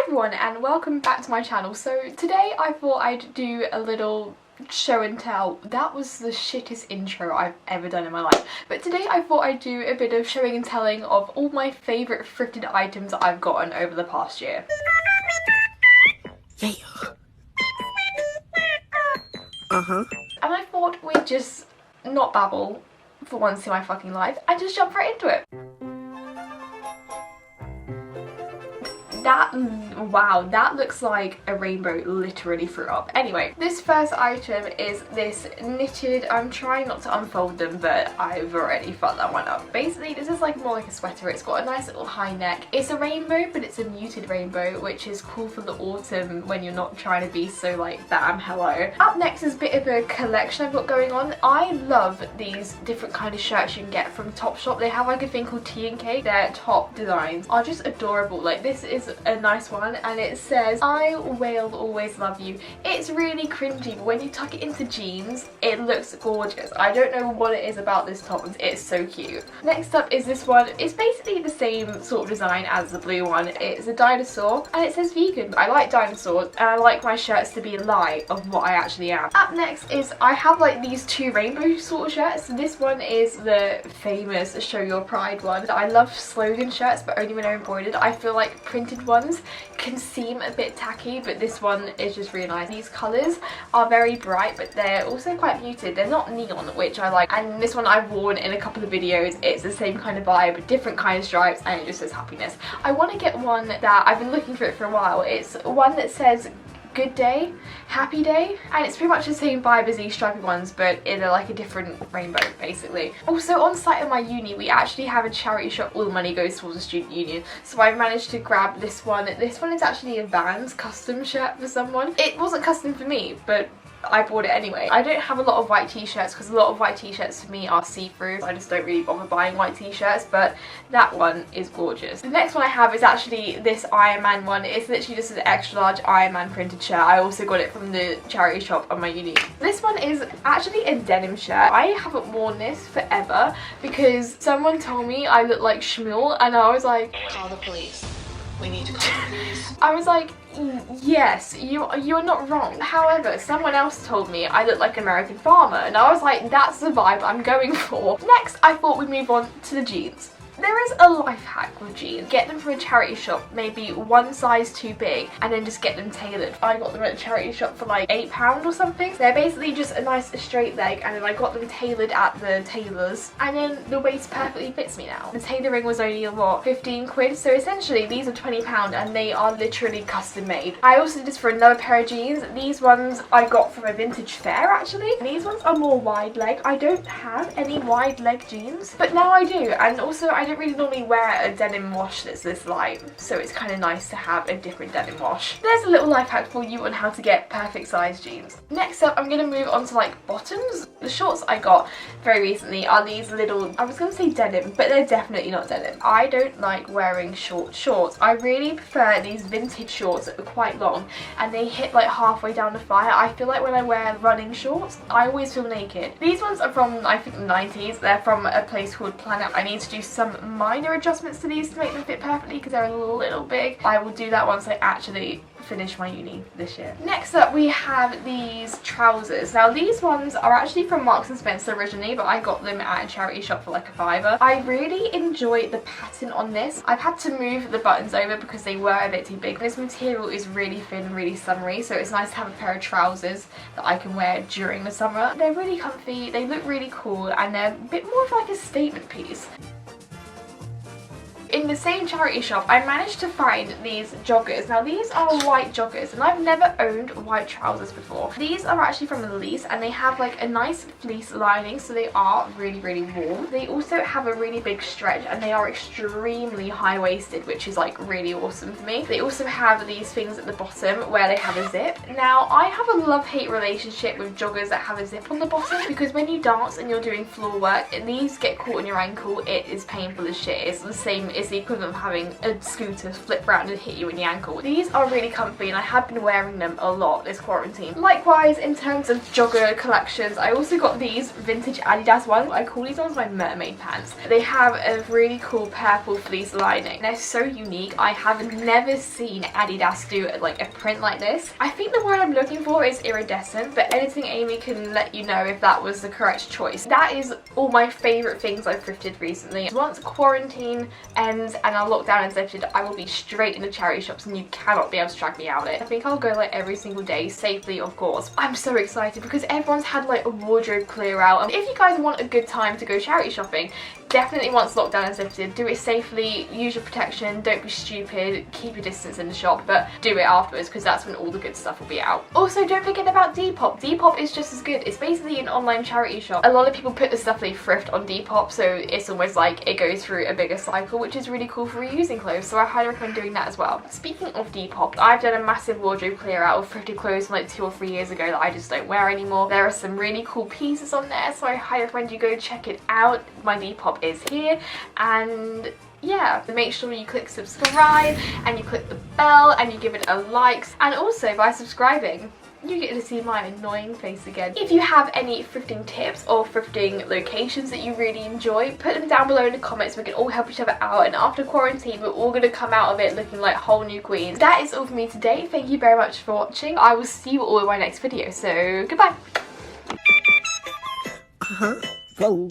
Hi everyone and welcome back to my channel. So today I thought I'd do a little show and tell. That was the shittest intro I've ever done in my life. But today I thought I'd do a bit of showing and telling of all my favourite thrifted items that I've gotten over the past year. Yeah. And I thought we'd just not babble for once in my fucking life and just jump right into it. Wow, that looks like a rainbow literally threw up. Anyway, this first item is this knitted, I'm trying not to unfold them, but I've already fucked that one up. Basically, this is like more like a sweater. It's got a nice little high neck. It's a rainbow, but it's a muted rainbow, which is cool for the autumn when you're not trying to be so like, bam, hello. Up next is a bit of a collection I've got going on. I love these different kind of shirts you can get from Topshop. They have like a thing called Tea and Cake. Their top designs are just adorable. Like this is a nice one and it says, "I will always love you." It's really cringy, but when you tuck it into jeans, it looks gorgeous. I don't know what it is about this top, it's so cute. Next up is this one. It's basically the same sort of design as the blue one. It's a dinosaur and it says vegan. I like dinosaurs and I like my shirts to be a lie of what I actually am. Up next is I have like these two rainbow sort of shirts. This one is the famous Show Your Pride one. I love slogan shirts, but only when they're embroidered. I feel like printed ones can seem a bit tacky, but this one is just really nice. These colours are very bright, but they're also quite muted. They're not neon, which I like. And this one I've worn in a couple of videos. It's the same kind of vibe, different kind of stripes, and it just says happiness. I want to get one that I've been looking for it for a while. It's one that says good day, happy day, and it's pretty much the same vibe as these stripy ones, but in like a different rainbow basically. Also on site at my uni we actually have a charity shop. All the money goes towards the student union, so I managed to grab this one. This one is actually a Vans custom shirt for someone. It wasn't custom for me, but I bought it anyway. I don't have a lot of white t-shirts because a lot of white t-shirts for me are see-through. So I just don't really bother buying white t-shirts, but that one is gorgeous. The next one I have is actually this Iron Man one. It's literally just an extra large Iron Man printed shirt. I also got it from the charity shop on my uni. This one is actually a denim shirt. I haven't worn this forever because someone told me I look like Shmuel and I was like, Call the police. We need to call the police. I was like, yes, you're not wrong. However, someone else told me I look like an American farmer and I was like, that's the vibe I'm going for. Next, I thought we'd move on to the jeans. There is a life hack with jeans. Get them from a charity shop, maybe one size too big, and then just get them tailored. I got them at a charity shop for like £8 or something. They're basically just a nice straight leg, and then I got them tailored at the tailors, and then the waist perfectly fits me now. The tailoring was only, what, 15 quid? So essentially these are £20 and they are literally custom made. I also did this for another pair of jeans. These ones I got from a vintage fair actually. These ones are more wide leg. I don't have any wide leg jeans, but now I do, and also I don't really normally wear a denim wash that's this light, so it's kind of nice to have a different denim wash. There's a little life hack for you on how to get perfect size jeans. Next up, I'm going to move on to like bottoms. The shorts I got very recently are these little, I was going to say denim, but they're definitely not denim. I don't like wearing short shorts. I really prefer these vintage shorts that are quite long and they hit like halfway down the thigh. I feel like when I wear running shorts, I always feel naked. These ones are from, I think, the 90s. They're from a place called Planet. I need to do some minor adjustments to these to make them fit perfectly because they're a little big. I will do that once I actually finish my uni this year. Next up we have these trousers. Now these ones are actually from Marks and Spencer originally, but I got them at a charity shop for like a £5. I really enjoy the pattern on this. I've had to move the buttons over because they were a bit too big. This material is really thin, really summery, so it's nice to have a pair of trousers that I can wear during the summer. They're really comfy, they look really cool, and they're a bit more of like a statement piece. In the same charity shop, I managed to find these joggers. Now these are white joggers and I've never owned white trousers before. These are actually from a lease and they have like a nice fleece lining, so they are really, really warm. They also have a really big stretch and they are extremely high-waisted, which is like really awesome for me. They also have these things at the bottom where they have a zip. Now I have a love-hate relationship with joggers that have a zip on the bottom because when you dance and you're doing floor work, these get caught in your ankle, it is painful as shit. It's the same it's the equivalent of having a scooter flip around and hit you in the ankle. These are really comfy and I have been wearing them a lot this quarantine. Likewise, in terms of jogger collections, I also got these vintage Adidas ones. I call these ones my mermaid pants. They have a really cool purple fleece lining. They're so unique. I have never seen Adidas do like a print like this. I think the word I'm looking for is iridescent, but editing Amy can let you know if that was the correct choice. That is all my favourite things I've thrifted recently. Once quarantine ends and our lockdown is lifted, I will be straight into charity shops and you cannot be able to drag me out of it. I think I'll go like every single day, safely of course. I'm so excited because everyone's had like a wardrobe clear out. And if you guys want a good time to go charity shopping, definitely once lockdown is lifted, do it safely, use your protection, don't be stupid, keep your distance in the shop, but do it afterwards because that's when all the good stuff will be out. Also, don't forget about Depop. Depop is just as good. It's basically an online charity shop. A lot of people put the stuff they thrift on Depop, so it's almost like it goes through a bigger cycle, which is really cool for reusing clothes, so I highly recommend doing that as well. Speaking of Depop, I've done a massive wardrobe clear out of thrifted clothes from like 2 or 3 years ago that I just don't wear anymore. There are some really cool pieces on there, so I highly recommend you go check it out. My Depop is here, and yeah, make sure you click subscribe and you click the bell and you give it a like, and also by subscribing you get to see my annoying face again. If you have any thrifting tips or thrifting locations that you really enjoy, put them down below in the comments. We can all help each other out, and after quarantine we're all going to come out of it looking like whole new queens. That is all for me today. Thank you very much for watching. I will see you all in my next video, so goodbye. Go.